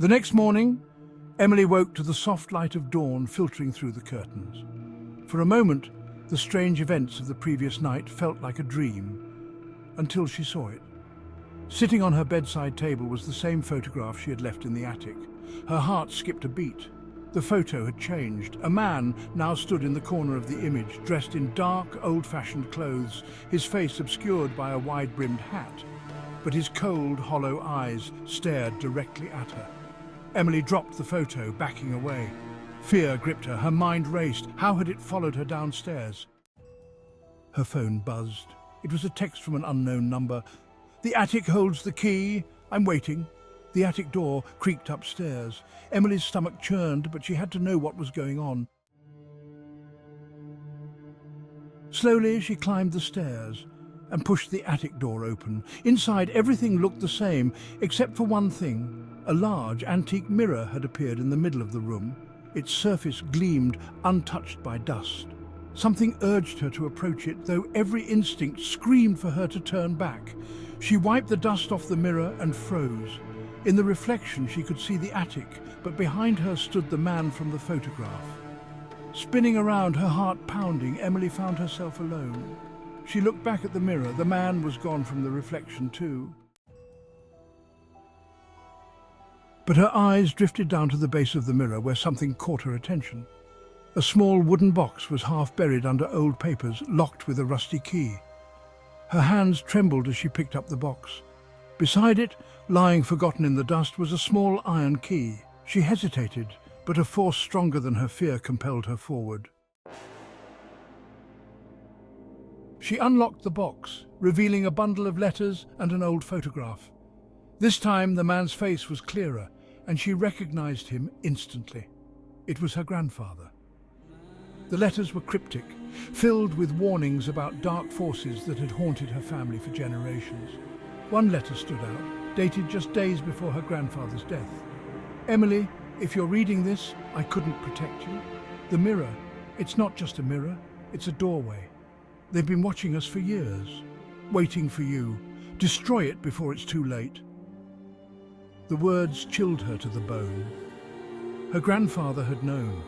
The next morning, Emily woke to the soft light of dawn filtering through the curtains. For a moment, the strange events of the previous night felt like a dream, until she saw it. Sitting on her bedside table was the same photograph she had left in the attic. Her heart skipped a beat. The photo had changed. A man now stood in the corner of the image, dressed in dark, old-fashioned clothes, his face obscured by a wide-brimmed hat. But his cold, hollow eyes stared directly at her. Emily dropped the photo, backing away. Fear gripped her. Her mind raced. How had it followed her downstairs? Her phone buzzed. It was a text from an unknown number. "The attic holds the key. I'm waiting." The attic door creaked upstairs. Emily's stomach churned, but she had to know what was going on. Slowly, she climbed the stairs and pushed the attic door open. Inside, everything looked the same, except for one thing. A large, antique mirror had appeared in the middle of the room. Its surface gleamed, untouched by dust. Something urged her to approach it, though every instinct screamed for her to turn back. She wiped the dust off the mirror and froze. In the reflection, she could see the attic, but behind her stood the man from the photograph. Spinning around, her heart pounding, Emily found herself alone. She looked back at the mirror. The man was gone from the reflection too. But her eyes drifted down to the base of the mirror, where something caught her attention. A small wooden box was half buried under old papers, locked with a rusty key. Her hands trembled as she picked up the box. Beside it, lying forgotten in the dust, was a small iron key. She hesitated, but a force stronger than her fear compelled her forward. She unlocked the box, revealing a bundle of letters and an old photograph. This time, the man's face was clearer, and she recognized him instantly. It was her grandfather. The letters were cryptic, filled with warnings about dark forces that had haunted her family for generations. One letter stood out, dated just days before her grandfather's death. "Emily, if you're reading this, I couldn't protect you. The mirror, it's not just a mirror, it's a doorway. They've been watching us for years, waiting for you. Destroy it before it's too late." The words chilled her to the bone. Her grandfather had known.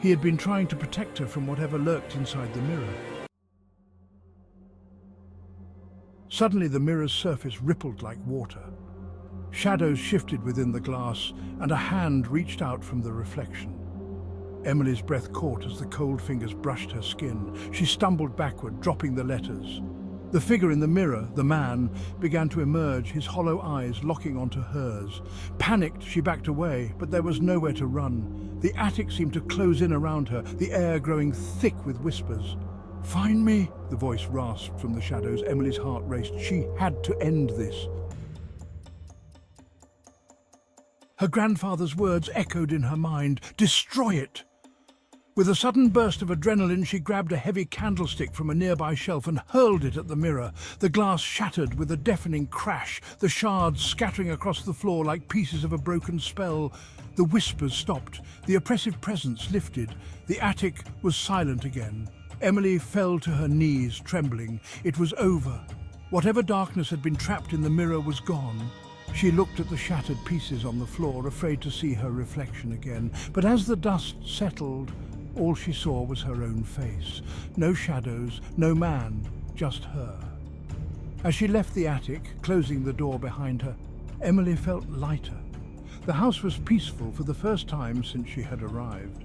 He had been trying to protect her from whatever lurked inside the mirror. Suddenly, the mirror's surface rippled like water. Shadows shifted within the glass, and a hand reached out from the reflection. Emily's breath caught as the cold fingers brushed her skin. She stumbled backward, dropping the letters. The figure in the mirror, the man, began to emerge, his hollow eyes locking onto hers. Panicked, she backed away, but there was nowhere to run. The attic seemed to close in around her, the air growing thick with whispers. "Find me," the voice rasped from the shadows. Emily's heart raced. She had to end this. Her grandfather's words echoed in her mind. "Destroy it!" With a sudden burst of adrenaline, she grabbed a heavy candlestick from a nearby shelf and hurled it at the mirror. The glass shattered with a deafening crash, the shards scattering across the floor like pieces of a broken spell. The whispers stopped. The oppressive presence lifted. The attic was silent again. Emily fell to her knees, trembling. It was over. Whatever darkness had been trapped in the mirror was gone. She looked at the shattered pieces on the floor, afraid to see her reflection again. But as the dust settled, all she saw was her own face. No shadows, no man, just her. As she left the attic, closing the door behind her, Emily felt lighter. The house was peaceful for the first time since she had arrived.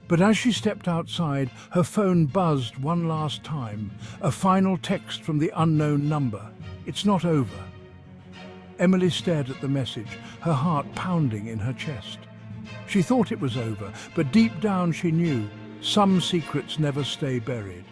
But as she stepped outside, her phone buzzed one last time. A final text from the unknown number. "It's not over." Emily stared at the message, her heart pounding in her chest. She thought it was over, but deep down she knew some secrets never stay buried.